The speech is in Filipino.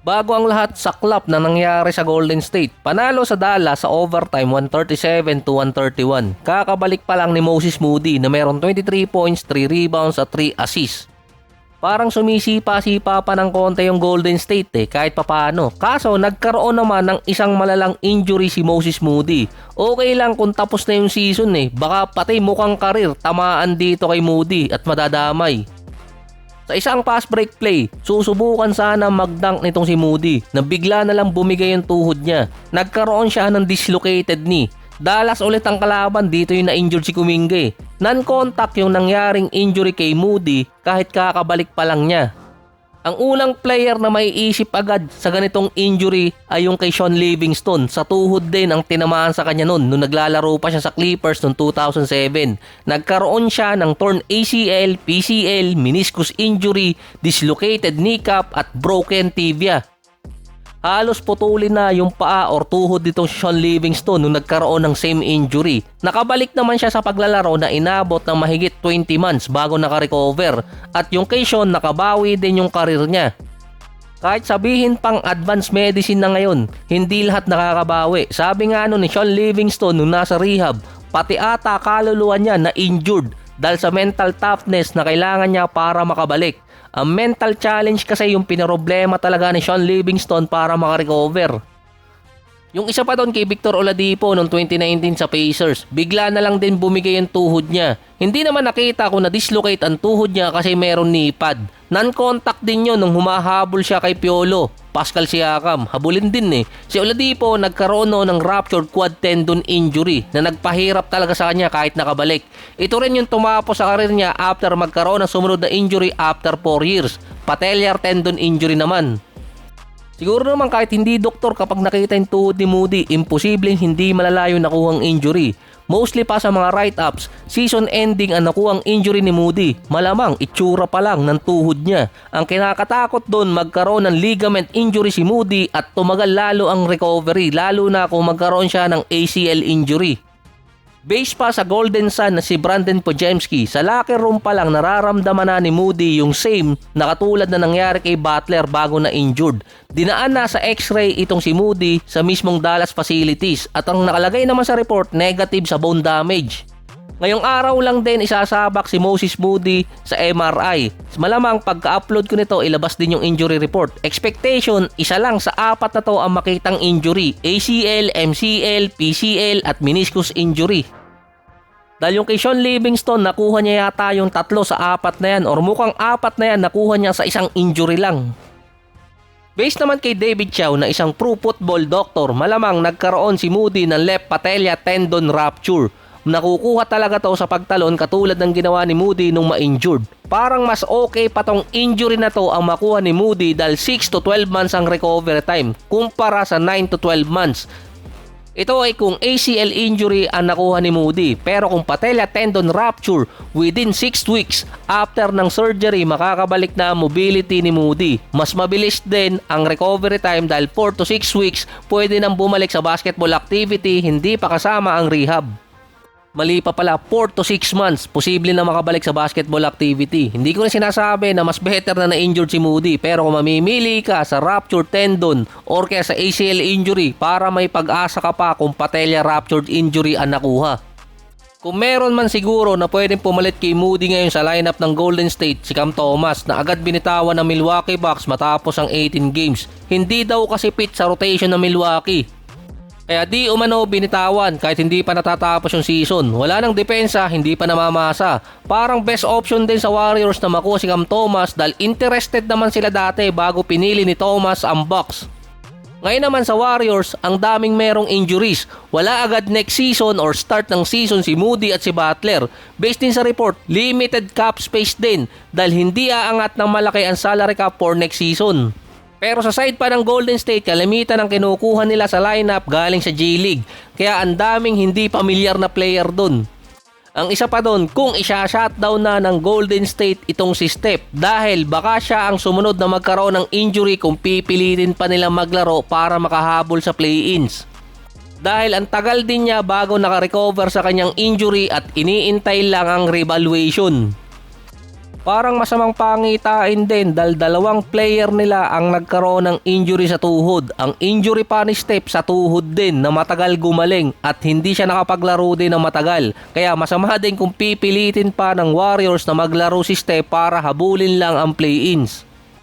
Bago ang lahat, saklap na nangyari sa Golden State. Panalo sa Dallas sa overtime 137-131. Kakabalik pa lang ni Moses Moody na meron 23 points, 3 rebounds at 3 assists. Parang sumisipa-sipa pa ng konti yung Golden State kahit papano. Kaso nagkaroon naman ng isang malalang injury si Moses Moody. Okay lang kung tapos na yung season baka pati mukhang karir tamaan dito kay Moody at madadamay. Sa isang fast break play, susubukan sana mag-dunk nitong si Moody na bigla na lang bumigay yung tuhod niya. Nagkaroon siya ng dislocated knee. Dallas ulit ang kalaban, dito yung na-injured si Kuminga. Non-contact yung nangyaring injury kay Moody kahit kakabalik pa lang niya. Ang unang player na may isip agad sa ganitong injury ay yung kay Shaun Livingston. Sa tuhod din ang tinamaan sa kanya noon nung naglalaro pa siya sa Clippers noong 2007. Nagkaroon siya ng torn ACL, PCL, meniscus injury, dislocated kneecap at broken tibia. Halos putulin na yung paa or tuhod nitong Shaun Livingston nung nagkaroon ng same injury. Nakabalik naman siya sa paglalaro na inabot ng mahigit 20 months bago nakarecover at yung kay Shaun nakabawi din yung karir niya. Kahit sabihin pang advanced medicine na ngayon, hindi lahat nakakabawi. Sabi nga ni Shaun Livingston nung nasa rehab, pati ata kaluluwa niya na injured dahil sa mental toughness na kailangan niya para makabalik. Ang mental challenge kasi yung pinaroblema talaga ni Shaun Livingston para makarecover. Yung isa pa doon kay Victor Oladipo noong 2019 sa Pacers, bigla na lang din bumigay yung tuhod niya. Hindi naman nakita kung na-dislocate ang tuhod niya kasi meron knee pad. Non-contact din yun nung humahabol siya kay Piolo, Pascal Siakam. Habulin din Si Oladipo nagkaroon ng ruptured quad tendon injury na nagpahirap talaga sa kanya kahit nakabalik. Ito rin yung tumapos sa karir niya after magkaroon ng sumunod na injury after 4 years. Patellar tendon injury naman. Siguro naman kahit hindi doktor, kapag nakita yung tuhod ni Moody, imposibleng hindi malalayo nakuhang injury. Mostly pa sa mga write-ups, season ending ang nakuhang injury ni Moody. Malamang itsura pa lang ng tuhod niya. Ang kinakatakot doon, magkaroon ng ligament injury si Moody at tumagal lalo ang recovery, lalo na kung magkaroon siya ng ACL injury. Base pa sa Golden Sun na si Brandon Podziemski, sa locker room pa lang nararamdaman na ni Moody yung same na katulad na nangyari kay Butler bago na injured. Dinaan na sa x-ray itong si Moody sa mismong Dallas facilities at ang nakalagay naman sa report negative sa bone damage. Ngayong araw lang din isasabak si Moses Moody sa MRI. Malamang pagka-upload ko nito ilabas din yung injury report. Expectation, isa lang sa 4 na to ang makitang injury: ACL, MCL, PCL at meniscus injury. Dahil yung kay Shaun Livingston nakuha niya yata yung 3 sa 4 na yan or mukhang 4 na yan nakuha niya sa isang injury lang. Based naman kay David Chow na isang pro football doctor, malamang nagkaroon si Moody ng left patella tendon rupture. Nakukuha talaga to sa pagtalon katulad ng ginawa ni Moody nung ma-injured. Parang mas okay pa tong injury na to ang makuha ni Moody dahil 6 to 12 months ang recovery time kumpara sa 9 to 12 months. Ito ay kung ACL injury ang nakuha ni Moody, pero kung patella tendon rupture, within 6 weeks after ng surgery makakabalik na ang mobility ni Moody. Mas mabilis din ang recovery time dahil 4 to 6 weeks pwede nang bumalik sa basketball activity, hindi pa kasama ang rehab. Mali pa pala, 4 to 6 months, posible na makabalik sa basketball activity. Hindi ko na sinasabi na mas better na na-injured si Moody, pero kung mamimili ka sa ruptured tendon or kaya sa ACL injury, para may pag-asa ka pa kung patella ruptured injury ang nakuha. Kung meron man siguro na pwedeng pumalit kay Moody ngayon sa lineup ng Golden State, si Cam Thomas na agad binitawan ng Milwaukee Bucks matapos ang 18 games. Hindi daw kasi fit sa rotation ng Milwaukee. Kaya di umano binitawan kahit hindi pa natatapos yung season. Wala nang depensa, hindi pa namamasa. Parang best option din sa Warriors na makuha si Cam Thomas dahil interested naman sila dati bago pinili ni Thomas ang Bucks. Ngayon naman sa Warriors, ang daming merong injuries. Wala agad next season or start ng season si Moody at si Butler. Based din sa report, limited cap space din dahil hindi aangat ng malaki ang salary cap for next season. Pero sa side pa ng Golden State, kalimitan ang kinukuha nila sa lineup galing sa G-League. Kaya ang daming hindi pamilyar na player dun. Ang isa pa dun, kung isa-shutdown na ng Golden State itong si Steph dahil baka siya ang sumunod na magkaroon ng injury kung pipilitin pa nilang maglaro para makahabol sa play-ins. Dahil ang tagal din niya bago nakarecover sa kanyang injury at iniintay lang ang revaluation. Parang masamang pangitain din dahil dalawang player nila ang nagkaroon ng injury sa tuhod. Ang injury pa ni Steph sa tuhod din na matagal gumaling at hindi siya nakapaglaro din ng matagal. Kaya masama din kung pipilitin pa ng Warriors na maglaro si Steph para habulin lang ang play-ins.